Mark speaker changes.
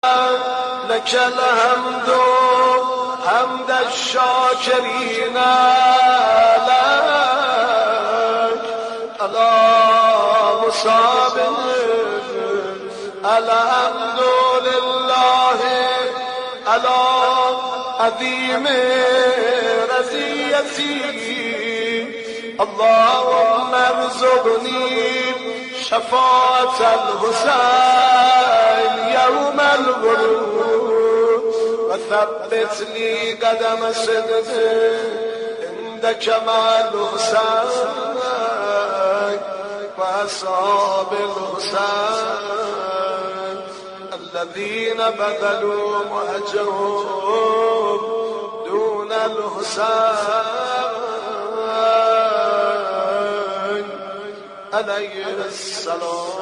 Speaker 1: لك الحمد حمد الشاكرين لك على مصاب الحمد لله على عظيم رزيتي اللهم ارزقني شفاعة الحسين يوم الورود وثبت لي قدم صدق عندك مع الحسين وأصحاب الحسين الذين بذلوا مهجهم دون الحسين عليه السلام.